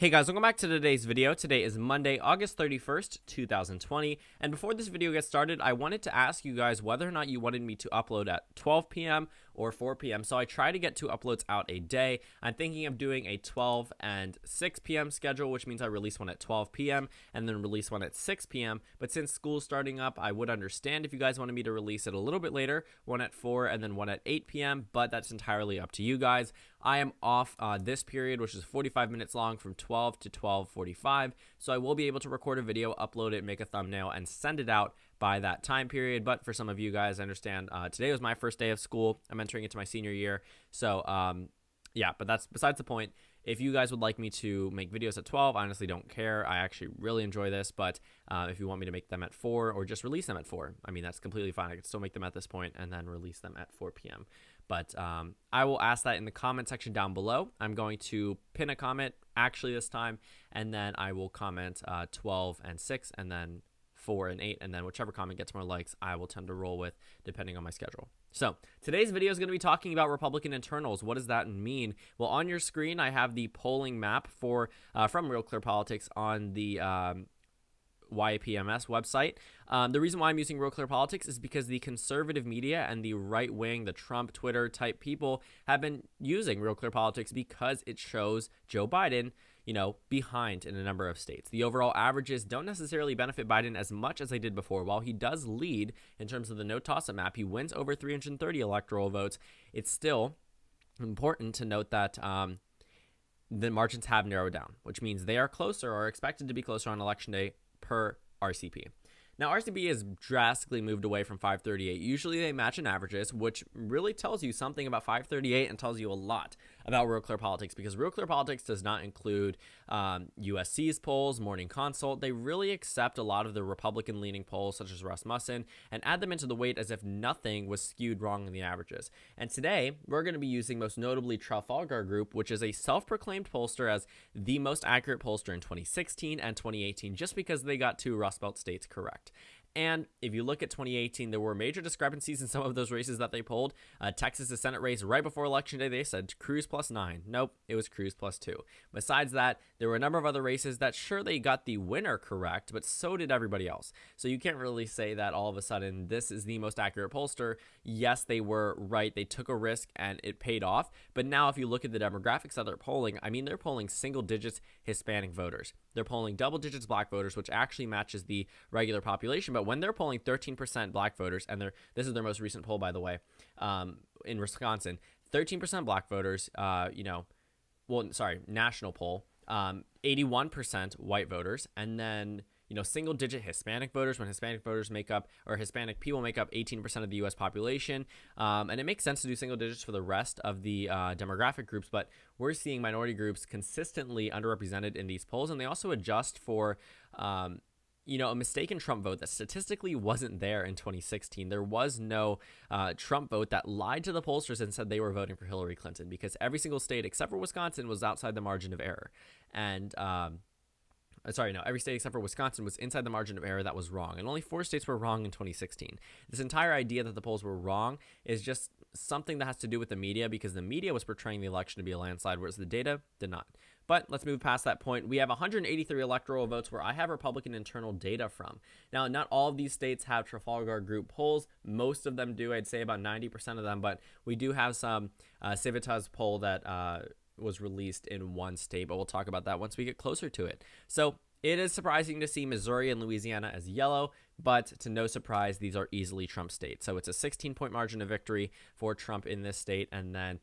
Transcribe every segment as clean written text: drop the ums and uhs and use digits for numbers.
Hey guys, welcome back to today's video. Today is Monday, August 31st, 2020. And before this video gets started, I wanted to ask you guys whether or not you wanted me to upload at 12 p.m. or 4 p.m. So I try to get 2 uploads out a day. I'm thinking of doing a 12 and 6 p.m. schedule, which means I release one at 12 p.m. and then release one at 6 p.m. But since school's starting up, I would understand if you guys wanted me to release it a little bit later, one at 4 and then one at 8 p.m. But that's entirely up to you guys. I am off this period, which is 45 minutes long from 12 to 12:45, so I will be able to record a video, upload it, make a thumbnail, and send it out by that time period. But for some of you guys, I understand today was my first day of school. I'm entering into my senior year, so yeah, but that's besides the point. If you guys would like me to make videos at 12, I honestly don't care. I actually really enjoy this, but if you want me to make them at 4 or just release them at 4, I mean, that's completely fine. I can still make them at this point and then release them at 4 p.m. But I will ask that in the comment section down below. I'm going to pin a comment actually this time, and then I will comment 12 and 6, and then 4 and 8, and then whichever comment gets more likes, I will tend to roll with depending on my schedule. So today's video is going to be talking about Republican internals. What does that mean? Well, on your screen, I have the polling map for from Real Clear Politics on the YPMS website. The reason why I'm using Real Clear Politics is because the conservative media and the right wing, the Trump Twitter type people have been using Real Clear Politics because it shows Joe Biden, you know, behind in a number of states. The overall averages don't necessarily benefit Biden as much as they did before. While he does lead in terms of the no toss-up map, he wins over 330 electoral votes. It's still important to note that the margins have narrowed down, which means they are closer or expected to be closer on election day per RCP. Now, RCP has drastically moved away from 538. Usually they match in averages, which really tells you something about 538 and tells you a lot about Real Clear Politics, because Real Clear Politics does not include USC's polls, Morning Consult. They really accept a lot of the Republican-leaning polls, such as Rasmussen, and add them into the weight as if nothing was skewed wrong in the averages. And today, we're going to be using most notably Trafalgar Group, which is a self-proclaimed pollster as the most accurate pollster in 2016 and 2018, just because they got 2 Rust Belt states correct. And if you look at 2018, there were major discrepancies in some of those races that they polled. Texas' Senate race right before Election Day, they said Cruz +9. Nope, it was Cruz +2. Besides that, there were a number of other races that sure they got the winner correct, but so did everybody else. So you can't really say that all of a sudden this is the most accurate pollster. Yes, they were right. They took a risk and it paid off. But now if you look at the demographics that they're polling, I mean, they're polling single digits Hispanic voters. They're polling double digits black voters, which actually matches the regular population. But when they're polling 13% black voters, and this is their most recent poll, by the way, in Wisconsin, 13% black voters, national poll, 81% white voters, and then, single digit Hispanic voters, when Hispanic voters Hispanic people make up 18% of the U.S. population. And it makes sense to do single digits for the rest of the demographic groups, but we're seeing minority groups consistently underrepresented in these polls, and they also adjust for a mistaken Trump vote that statistically wasn't there in 2016. There was no Trump vote that lied to the pollsters and said they were voting for Hillary Clinton, because every single state except for Wisconsin was outside the margin of error. And every state except for Wisconsin was inside the margin of error that was wrong. And only 4 states were wrong in 2016. This entire idea that the polls were wrong is just something that has to do with the media, because the media was portraying the election to be a landslide, whereas the data did not. But let's move past that point. We have 183 electoral votes where I have Republican internal data from. Now, not all of these states have Trafalgar Group polls. Most of them do. I'd say about 90% of them. But we do have some Civitas poll that was released in one state. But we'll talk about that once we get closer to it. So it is surprising to see Missouri and Louisiana as yellow, but to no surprise, these are easily Trump states. So it's a 16-point margin of victory for Trump in this state, and then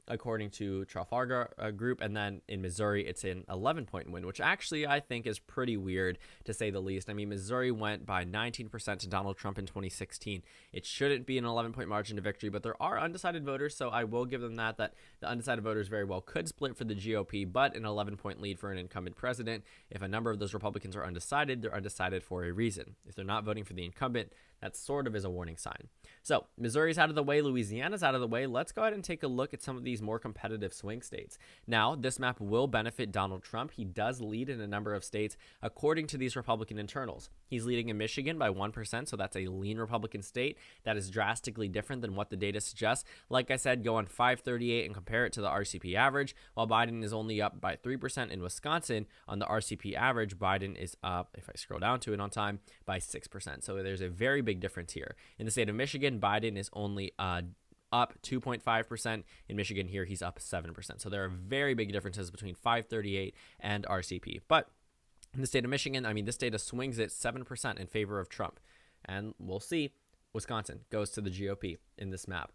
according to Trafalgar Group, and then in Missouri, it's an 11-point win, which actually I think is pretty weird, to say the least. I mean, Missouri went by 19% to Donald Trump in 2016. It shouldn't be an 11-point margin of victory, but there are undecided voters, so I will give them that the undecided voters very well could split for the GOP, but an 11-point lead for an incumbent president. If a number of those Republicans are undecided, they're undecided for a reason. If they're not voting for the incumbent, that sort of is a warning sign. So Missouri's out of the way. Louisiana's out of the way. Let's go ahead and take a look at some of these these more competitive swing states. Now, this map will benefit Donald Trump. He does lead in a number of states according to these Republican internals. He's leading in Michigan by 1%, so that's a lean Republican state. That is drastically different than what the data suggests. Like I said, go on FiveThirtyEight and compare it to the RCP average. While Biden is only up by 3% in Wisconsin, on the RCP average, Biden is up, if I scroll down to it on time, by 6%. So there's a very big difference here. In the state of Michigan, Biden is only up 2.5%. In Michigan here, he's up 7%. So there are very big differences between FiveThirtyEight and RCP. But in the state of Michigan, I mean, this data swings at 7% in favor of Trump. And we'll see. Wisconsin goes to the GOP in this map.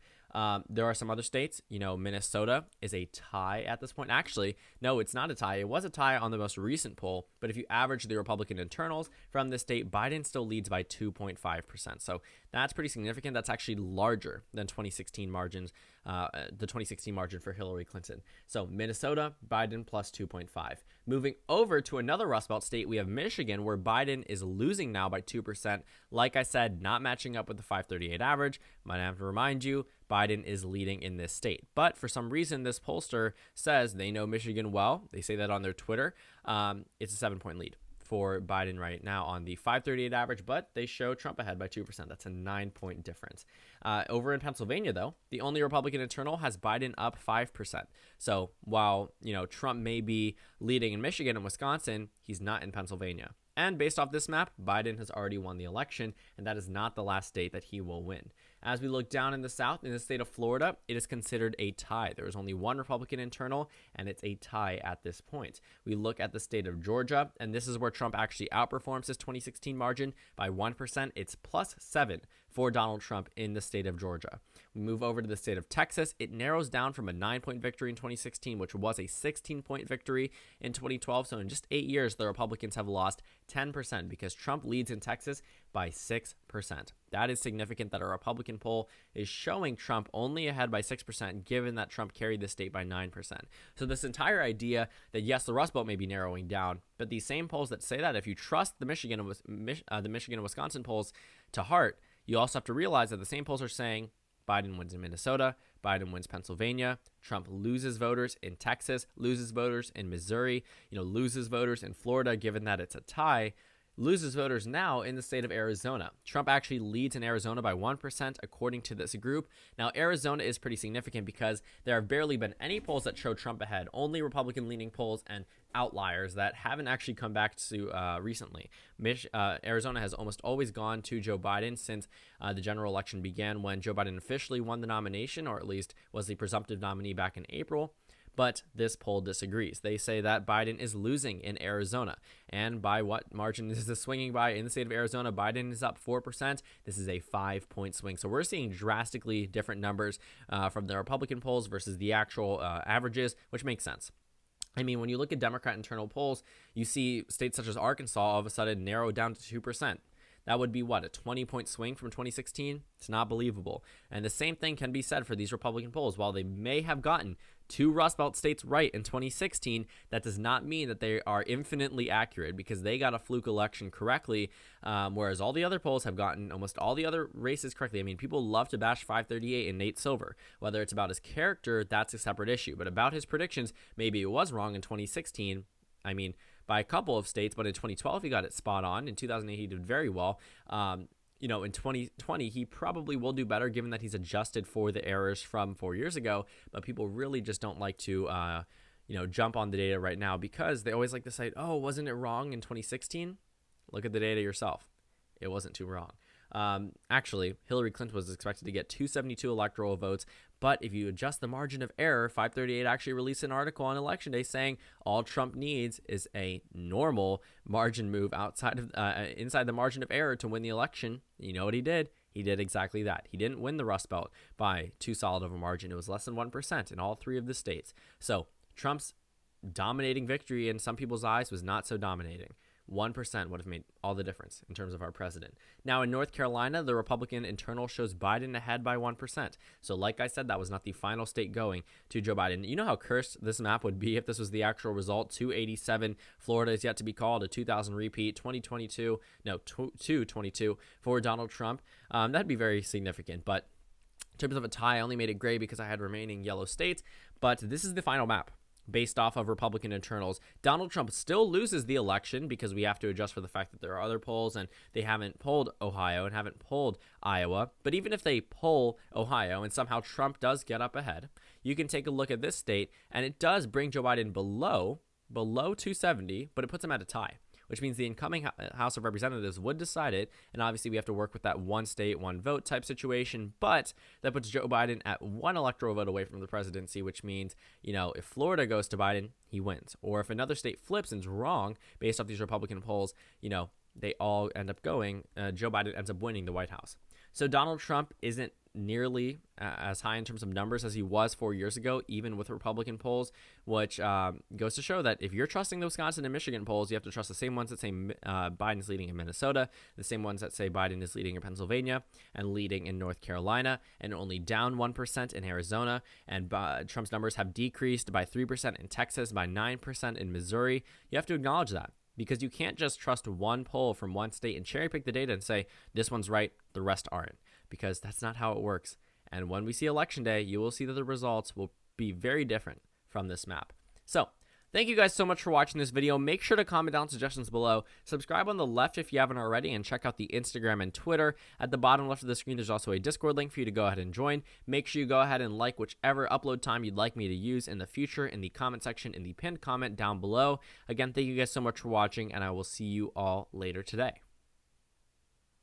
There are some other states. Minnesota is a tie at this point. Actually, no, it's not a tie. It was a tie on the most recent poll. But if you average the Republican internals from this state, Biden still leads by 2.5%. So that's pretty significant. That's actually larger than 2016 margins, the 2016 margin for Hillary Clinton. So Minnesota, Biden plus 2.5. Moving over to another Rust Belt state, we have Michigan, where Biden is losing now by 2%. Like I said, not matching up with the FiveThirtyEight average. Might have to remind you, Biden is leading in this state. But for some reason, this pollster says they know Michigan well. They say that on their Twitter. It's a 7-point lead for Biden right now on the FiveThirtyEight average, but they show Trump ahead by 2%. That's a 9-point difference. Over in Pennsylvania, though, the only Republican internal has Biden up 5%. So while, Trump may be leading in Michigan and Wisconsin, he's not in Pennsylvania. And based off this map, Biden has already won the election, and that is not the last state that he will win. As we look down in the South, in the state of Florida, it is considered a tie. There is only one Republican internal, and it's a tie at this point. We look at the state of Georgia, and this is where Trump actually outperforms his 2016 margin by 1%. It's plus 7 for Donald Trump in the state of Georgia. We move over to the state of Texas. It narrows down from a 9-point victory in 2016, which was a 16-point victory in 2012. So in just 8 years, the Republicans have lost 10% because Trump leads in Texas by 6%. That is significant that a Republican poll is showing Trump only ahead by 6%, given that Trump carried the state by 9%. So this entire idea that, yes, the Rust Belt may be narrowing down, but these same polls that say that, if you trust the Michigan and Wisconsin polls to heart, you also have to realize that the same polls are saying Biden wins in Minnesota, Biden wins Pennsylvania, Trump loses voters in Texas, loses voters in Missouri, loses voters in Florida, given that it's a tie, loses voters now in the state of Arizona. Trump actually leads in Arizona by 1% according to this group. Now, Arizona is pretty significant because there have barely been any polls that show Trump ahead, only Republican-leaning polls and outliers that haven't actually come back to recently. Arizona has almost always gone to Joe Biden since the general election began, when Joe Biden officially won the nomination, or at least was the presumptive nominee back in April. But this poll disagrees. They say that Biden is losing in Arizona. And by what margin is this swinging by? In the state of Arizona, Biden is up 4%. This is a 5-point swing. So we're seeing drastically different numbers from the Republican polls versus the actual averages, which makes sense. I mean, when you look at Democrat internal polls, you see states such as Arkansas all of a sudden narrow down to 2%. That would be a 20-point swing from 2016? It's not believable. And the same thing can be said for these Republican polls. While they may have gotten 2 Rust Belt states right in 2016, that does not mean that they are infinitely accurate, because they got a fluke election correctly, whereas all the other polls have gotten almost all the other races correctly. I mean, people love to bash FiveThirtyEight and Nate Silver. Whether it's about his character, that's a separate issue. But about his predictions, maybe it was wrong in 2016. I mean, by a couple of states, but in 2012 he got it spot on. In 2008 he did very well. In 2020 he probably will do better, given that he's adjusted for the errors from 4 years ago. But people really just don't like to jump on the data right now, because they always like to say, oh, wasn't it wrong in 2016? Look at the data yourself. It wasn't too wrong. Actually, Hillary Clinton was expected to get 272 electoral votes, but if you adjust the margin of error, FiveThirtyEight actually released an article on Election Day saying all Trump needs is a normal margin move inside the margin of error to win the election. You know what he did? He did exactly that. He didn't win the Rust Belt by too solid of a margin. It was less than 1% in all 3 of the states. So Trump's dominating victory in some people's eyes was not so dominating. 1% would have made all the difference in terms of our president. Now, in North Carolina, the Republican internal shows Biden ahead by 1%. So like I said, that was not the final state going to Joe Biden. You know how cursed this map would be if this was the actual result? 287. Florida is yet to be called. A 2000 repeat. 222 for Donald Trump. That'd be very significant. But in terms of a tie, I only made it gray because I had remaining yellow states. But this is the final map based off of Republican internals. Donald Trump still loses the election because we have to adjust for the fact that there are other polls and they haven't polled Ohio and haven't polled Iowa. But even if they poll Ohio and somehow Trump does get up ahead, you can take a look at this state and it does bring Joe Biden below 270, but it puts him at a tie, which means the incoming House of Representatives would decide it. And obviously we have to work with that one state, one vote type situation. But that puts Joe Biden at one electoral vote away from the presidency, which means, if Florida goes to Biden, he wins. Or if another state flips and is wrong based off these Republican polls, they all end up going, Joe Biden ends up winning the White House. So Donald Trump isn't nearly as high in terms of numbers as he was 4 years ago, even with Republican polls, which goes to show that if you're trusting the Wisconsin and Michigan polls, you have to trust the same ones that say Biden's leading in Minnesota, the same ones that say Biden is leading in Pennsylvania and leading in North Carolina, and only down 1% in Arizona. And Trump's numbers have decreased by 3% in Texas, by 9% in Missouri. You have to acknowledge that, because you can't just trust one poll from one state and cherry pick the data and say, this one's right, the rest aren't, because that's not how it works. And when we see election day, you will see that the results will be very different from this map. So thank you guys so much for watching this video. Make sure to comment down suggestions below. Subscribe on the left if you haven't already, and check out the Instagram and Twitter. At the bottom left of the screen, there's also a Discord link for you to go ahead and join. Make sure you go ahead and like whichever upload time you'd like me to use in the future in the comment section in the pinned comment down below. Again, thank you guys so much for watching, and I will see you all later today.